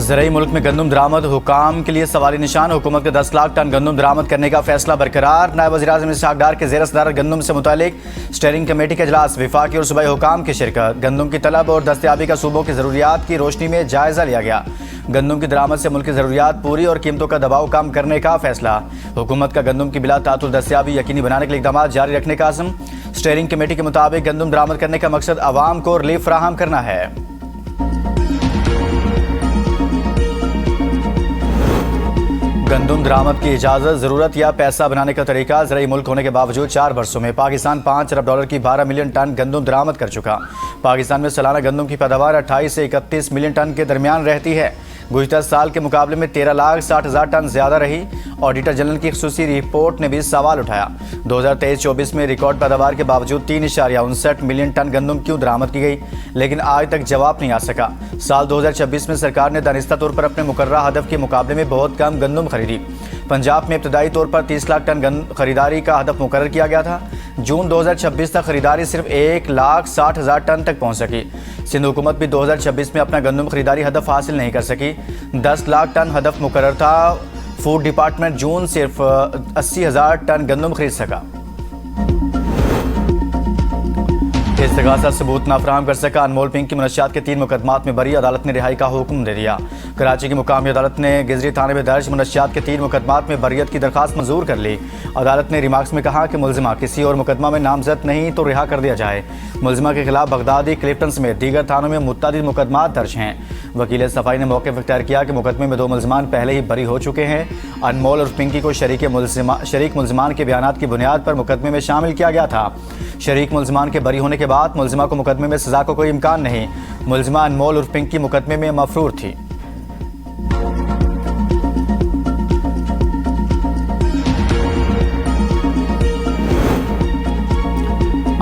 ज़राई मुल्क में गंदम दरामद हुकाम के लिए सवाली निशान। हुकूमत के 10 लाख टन गंदम दरामद करने का फैसला बरकरार। नायब वज़ीर-ए-आज़म इसहाक डार के ज़ेर सदारत गंदम से मुतालिक स्टीयरिंग कमेटी का इजलास, वफाकी और सूबाई हुकाम की शिरकत। गंदम की तलब और दस्तयाबी का सूबों की ज़रूरियात की रोशनी में जायज़ा लिया गया। गंदम की दरामद से मुल्क की ज़रूरियात पूरी और कीमतों का दबाव कम करने का फैसला। हुकूमत का गंदम की बिला तातुल दस्तयाबी यकीनी बनाने के लिए इक़दाम जारी रखने का अज़्म। स्टीयरिंग कमेटी के मुताबिक गंदम दरामद करने का मकसद आवाम को रिलीफ फराहम करना है। गंदम दरामद की इजाज़त, ज़रूरत या पैसा बनाने का तरीका। ज़राई मुल्क होने के बावजूद 4 बरसों में पाकिस्तान 5 अरब डॉलर की 12 मिलियन टन गंदम दरामद कर चुका। पाकिस्तान में सालाना गंदम की पैदावार 28 से 31 मिलियन टन के दरमियान रहती है। गुज़िश्ता साल के मुकाबले में 13,60,000 टन ज़्यादा रही। ऑडिटर जनरल की ख़ुसूसी रिपोर्ट ने भी सवाल उठाया। 2023-24 में रिकॉर्ड पैदावार के बावजूद 3.59 मिलियन टन गंदम क्यों दरामद की गई, लेकिन आज तक जवाब नहीं आ सका। साल 2026 में सरकार ने दानिस्ता तौर पर अपने मुकर्ररा हदफ के मुकाबले में बहुत कम गंदम खरीदी। पंजाब में इब्तदाई तौर पर 30 लाख टन खरीदारी का हदफ मुकर्रर किया गया था। जून 2026 तक खरीदारी सिर्फ 1,60,000 टन तक पहुंच सकी। सिंध हुकूमत भी 2026 में अपना गंदम खरीदारी हदफ हासिल नहीं कर सकी। 10 लाख टन हदफ मुकर्रर था। फूड डिपार्टमेंट जून सिर्फ 80,000 टन गंदम खरीद सका। इस्तिगासा सबूत ना फराहम कर सका। अनमोल पिंक की मुनशियात के 3 मुकदमात में बरी। अदालत ने रिहाई का हुक्म दे दिया। कराची की मुकामी अदालत ने गिजरी थाने में दर्ज मुनशियात के 3 मुकदमात में बरियत की दरखास्त मंजूर कर ली। अदालत ने रिमार्क्स में कहा कि मुलजिमा किसी और मुकदमा में नामजद नहीं तो रिहा कर दिया जाए। मुलजिमा के खिलाफ बगदादी, क्लिफ्टन समेत दीगर थानों में मुतअद्दिद मुकदमात दर्ज हैं। वकील सफाई ने मौक़िफ़ इख्तियार किया कि मुकदमे में 2 मुलजमान पहले ही बरी हो चुके हैं। अनमोल और पिंकी को शरीक मुलजमान के बयानात की बुनियाद पर मुकदमे में शामिल किया गया था। शरीक मुलजमान के बरी होने के बाद मुलजिमा को मुकदमे में सजा का कोई इम्कान नहीं। मुलजिमा अनमोल और पिंकी मुकदमे में मफरूर थी।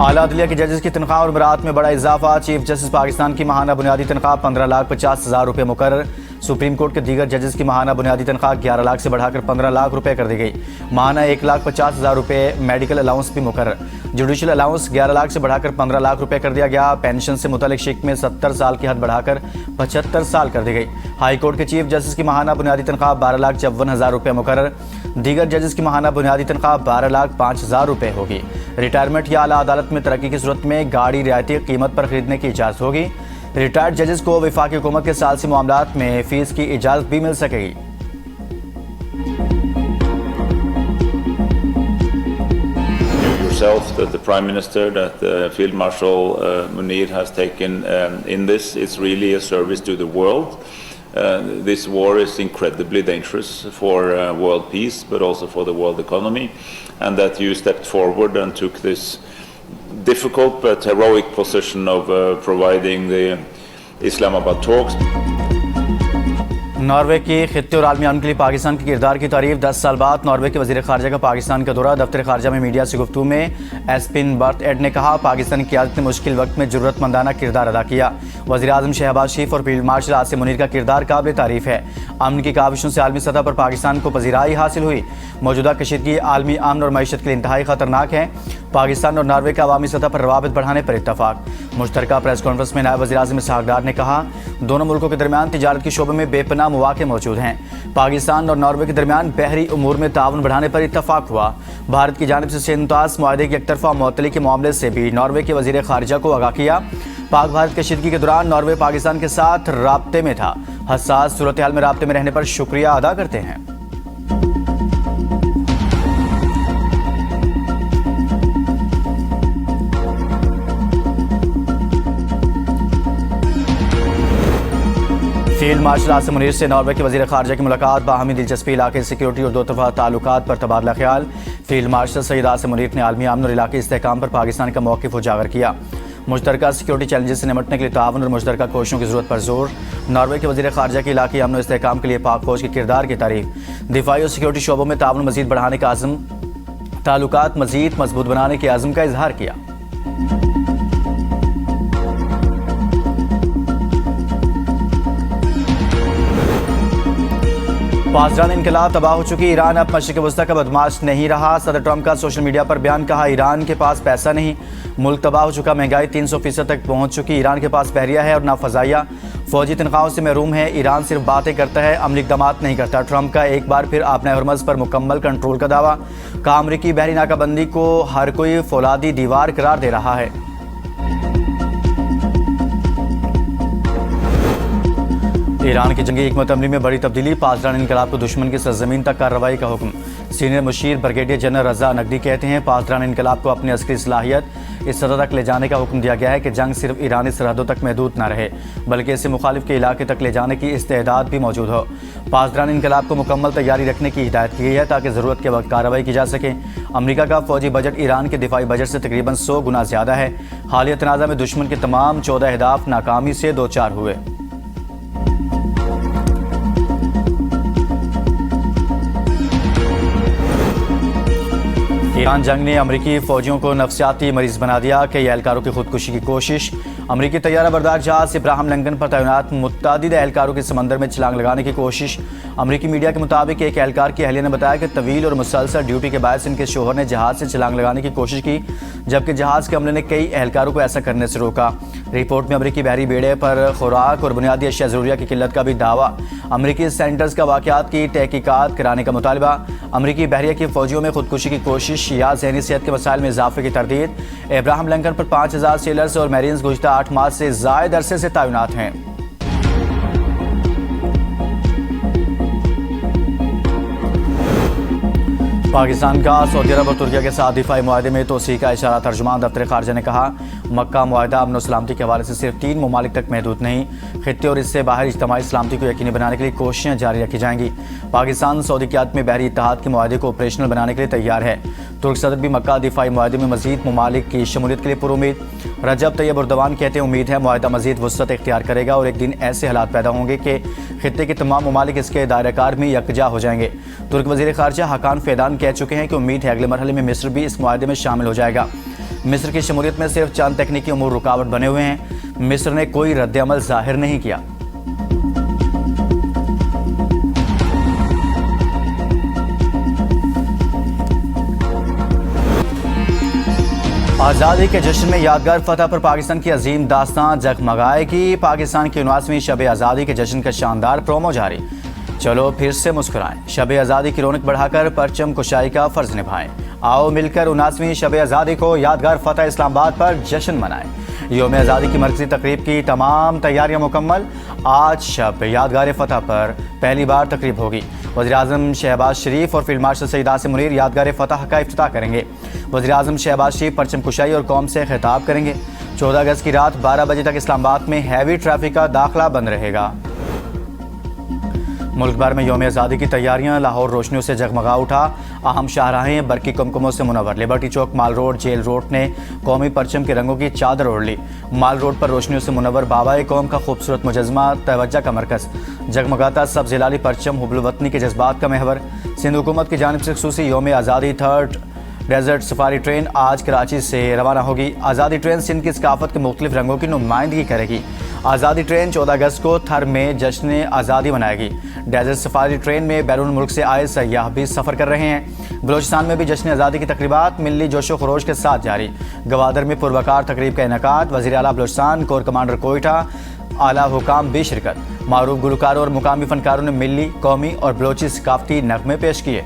आला अदलिया की जजेस की तनख्वाह और बरात में बड़ा इजाफा। चीफ जस्टिस पाकिस्तान की माहाना बुनियादी तनख्वाह 15,50,000 रुपये मुकर्रर। सुप्रीम कोर्ट के दीगर जजेस की माहाना बुनियादी तनख्वाह 11 लाख से बढ़ाकर 15 लाख रुपये कर दी गई। माहाना 1,50,000 रुपये मेडिकल अलाउंस भी मुकर्रर। जुडिशल अलाउंस 11 लाख से बढ़ाकर 15 लाख रुपये कर दिया गया। पेंशन से मुतल्लिक शिक में 70 साल की हद बढ़ाकर 75 साल कर दी गई। हाई कोर्ट के चीफ जस्टिस की माहाना बुनियादी तनख्वाह 12,54,000 रुपये मुकर्रर। दीगर जजेस की माहाना बुनियादी तनख्वाह 12,05,000 रुपये होगी। रिटायरमेंट या आला अदालत में तरक्की की सूरत में गाड़ी रियायती कीमत पर खरीदने की इजाज़त होगी। रिटायर्ड जजेस को वफाकी हुकूमत के सालसी मामलात में फीस की इजाज़त भी मिल सकेगी। That the Prime Minister, that Field Marshal Munir has taken in this, it's really a service to the world. This war is incredibly dangerous for world peace, but also for the world economy, and that you stepped forward and took this difficult but heroic position of providing the Islamabad talks. Norway की खित्ते और आलमी अमन के लिए पाकिस्तान के किरदार की तारीफ। 10 साल बाद नॉर्वे के वज़ीर ख़ारजा का पाकिस्तान का दौरा। दफ्तर ख़ारजा में मीडिया से गुफ्तगू में एस्पिन बर्थ एड ने कहा, पाकिस्तान की क़यादत ने मुश्किल वक्त में ज़रूरतमंदाना किरदार अदा किया। वज़ीर-ए-आज़म शहबाज शरीफ और फील्ड मार्शल आसिम मुनीर का किरदार काबिल तारीफ है। अमन की काविशों से आलमी सतह पर पाकिस्तान को पजीराई हासिल हुई। मौजूदा कशीदगी आलमी अमन और मईशत के लिए इंतहाई ख़तरनाक है। पाकिस्तान और नॉर्वे का अवामी सतह पर रवाबित बढ़ाने पर इत्तफाक। मुश्तरका प्रेस कॉन्फ्रेंस में नायब वज़ीर-ए-आज़म इसहाक डार ने कहा, दोनों मुल्कों के दरमियान तिजारत के शोबे में बेपनाह मौक़े मौजूद हैं। पाकिस्तान और नॉर्वे के दरमियान बहरी उमूर में ताउन बढ़ाने पर इत्तफाक हुआ। भारत की जानिब से सेंतास मुआहदे की एकतरफा मुअत्तली के मामले से भी नॉर्वे के वज़ीर ख़ारजा को आगाह किया। पाक भारत कशीदगी के दौरान नॉर्वे पाकिस्तान के साथ राब्ते में था। हसास सूरत हाल में राब्ते में रहने पर शुक्रिया अदा करते हैं। फील्ड मार्शल आसिम मुनीर से नॉर्वे के वज़ीर ख़ारजा की मुलाकात। बाहमी दिलचस्पी, इलाके सिक्योरिटी और 2 तरफ़ा ताल्लुकात पर तबादला ख्याल। फील्ड मार्शल सईद आसिम मुनीर ने आलमी अमन और इलाके इस्तेहकाम पर पाकिस्तान का मौक़िफ़ उजागर किया। मुश्तरका सिक्योरिटी चैलेंजेस से निपटने के लिए ताउन और मुश्तरका कोशिशों की ज़रूरत पर जोर। नॉर्वे के वज़ीर ख़ारजा के इलाक़ाई अमन और इस्तेहकाम के लिए पाक फ़ौज के किरदार की तारीफ। दिफाई और सिक्योरिटी शोबों में ताउन मज़ीद बढ़ाने का अज़्म, ताल्लुकात मज़ीद मजबूत बनाने के अज़्म का इजहार किया। पासदान इनकलाब तबाह हो चुकी ईरान अब मशरिक़ वस्ता का बदमाश नहीं रहा। सदर ट्रंप का सोशल मीडिया पर बयान, कहा ईरान के पास पैसा नहीं, मुल्क तबाह हो चुका, महंगाई 300% तक पहुंच चुकी, ईरान के पास बहरिया है और ना फ़ज़ाइया, फौजी तनख्वाहों से महरूम है, ईरान सिर्फ बातें करता है, अमली इक़दाम नहीं करता। ट्रंप का एक बार फिर आपने हरमज़ पर मुकम्मल कंट्रोल का दावा, कहा अमरीकी बहरी नाकाबंदी को हर कोई फौलादी दीवार करार दे रहा है। ईरान की जंगी हिकमत अमली में बड़ी तब्दीली, पासदान इनकलाब को दुश्मन की सरजमीन तक कार्रवाई का हुक्म। सीनियर मुशीर ब्रिगेडियर जनरल रजा नकवी कहते हैं पासदान इनकलाब को अपनी अस्करी सलाहियत इस सतह तक ले जाने का हुक्म दिया गया है कि जंग सिर्फ ईरानी सरहदों तक महदूद न रहे बल्कि इसे मुखालिफ के इलाके तक ले जाने की इस्तेदाद भी मौजूद हो। पासदान इनकलाब को मुकम्मल तैयारी रखने की हिदायत की गई है ताकि ज़रूरत के वक्त कार्रवाई की जा सके। अमरीका का फौजी बजट ईरान के दिफाई बजट से तकरीबन 100 गुना ज़्यादा है। हालिया तनाज़ा में दुश्मन के तमाम 14 अहदाफ नाकामी से दो चार हुए। ईरान जंग ने अमरीकी फौजियों को नफ्सियाती मरीज बना दिया, कई एहलकारों की खुदकुशी की कोशिश। अमरीकी तैयारा बरदार जहाज इब्राहिम लिंकन पर तैनात मुतअद्दिद एहलकारों की समंदर में छलांग लगाने की कोशिश। अमरीकी मीडिया के मुताबिक एक एहलकार की अहलिया ने बताया कि तवील और मुसलसल ड्यूटी के बायस इनके शोहर ने जहाज से छलांग लगाने की कोशिश की, जबकि जहाज के अमले ने कई एहलकारों को ऐसा करने से रोका। रिपोर्ट में अमरीकी बहरी बेड़े पर खुराक और बुनियादी अशिया ज़रूरिया की किल्लत का भी दावा। अमरीकी सेंटर्स का वाक़यात की तहकीकात कराने का मुतालबा। अमरीकी बहरिया की फौजियों में खुदकुशी की कोशिश या ज़हनी सेहत के मसाइल में इजाफे की तरदीद। इब्राहिम लिंकन पर 5000 सेलर्स और मैरीन्स गुज़िश्ता 8 माह से ज़ायद अरसे से तैनात हैं। पाकिस्तान का सऊदी अरब और तुर्की के साथ दिफाई मुआहदे में तोसी का इशारा। तर्जुमान दफ्तर खारजा ने कहा मक्का मुआहदा अमन और सलामती के हवाले से सिर्फ 3 ममालिक तक महदूद नहीं, खित्ते और इससे बाहर इज्तिमाई सलामती को यकीनी बनाने के लिए कोशिशें जारी रखी जाएंगी। पाकिस्तान सऊदी क़यादत में बहरी इत्तेहाद के मुआहदे को ऑपरेशनल बनाने के लिए तैयार है। तुर्क सदर भी मक्का दिफाई मुआहदे में मजीद ममालिक की शमूलियत के लिए पुरुमीद। रजब तैयब एर्दोगान कहते हैं उम्मीद है मुआहदा मजीद वुसअत इख्तियार करेगा और एक दिन ऐसे हालात पैदा होंगे कि खित्ते के तमाम ममालिक इसके दायराकार में यकजा हो जाएंगे। तुर्क वज़ीर ख़ारजा हकान फ़ैदान कह चुके हैं कि उम्मीद है अगले मरहले में मिस्र भी इस मुआहदे में शामिल हो जाएगा। मिस्र की शमूलियत में सिर्फ चंद तकनीकी उमूर रुकावट बने हुए हैं। मिस्र ने कोई रद्द-ए-अमल ज़ाहिर नहीं किया। आज़ादी के जश्न में यादगार फतह पर पाकिस्तान की अजीम दास्तान जगमगाएगी। पाकिस्तान की 19वीं शब आज़ादी के जश्न का शानदार प्रोमो जारी। चलो फिर से मुस्कुराएं, शब आज़ादी की रौनक बढ़ाकर परचम कुशाई का फ़र्ज निभाएं। आओ मिलकर 19वीं शब आज़ादी को यादगार फतह इस्लामाबाद पर जश्न मनाएं। यौम आज़ादी की मरकज़ी तकरीब की तमाम तैयारियां मुकम्मल। आज शब यादगार फतह पर पहली बार तकरीब होगी। वज़ीर-ए-आज़म शहबाज शरीफ और फील्ड मार्शल सईद आसिम मुनीर यादगार फतह का इफ्तिताह करेंगे। वज़ीर-ए-आज़म शहबाज शरीफ परचम कुशाई और कौम से खिताब करेंगे। 14 अगस्त की रात 12 बजे तक इस्लामाबाद में हैवी ट्रैफिक का दाखिला बंद रहेगा। मुल्क भर में यौम आज़ादी की तैयारियां, लाहौर रोशनियों से जगमगा उठा। अहम शाहराहें बरकी कुमकुमों से मुनव्वर। लिबर्टी चौक, माल रोड, जेल रोड ने कौमी परचम के रंगों की चादर ओढ़ ली। माल रोड पर रोशनियों से मुनव्वर बाबाए कौम का खूबसूरत मुजस्मा तवज्जो का मरकज़। जगमगाता सब्ज़ हिलाली परचम हुब्बुल वतनी के जज्बात का महवर। सिंध हुकूमत की जानिब से ख़ुसूसी यौम आज़ादी 3rd डेजर्ट सफारी ट्रेन आज कराची से रवाना होगी। आज़ादी ट्रेन सिंध की सकाफत के मुख्तलिफ रंगों की नुमाइंदगी करेगी। आज़ादी ट्रेन 14 अगस्त को थर में जश्न आज़ादी मनाएगी। डेजर्ट सफारी ट्रेन में बैरून मुल्क से आए सयाह भी सफ़र कर रहे हैं। बलोचिस्तान में भी जश्न आज़ादी की तकरीबात मिली जोशो खरोश के साथ जारी। गवादर में पुरवकार तकरीब का इनेकाद। वज़ीर आला बलोचिस्तान, कोर कमांडर कोयटा, आला हुकाम भी शिरकत। मारूफ गुलकारों और मुकामी फनकारों ने मिली, कौमी और बलोची सकाफती नगमे पेश किए।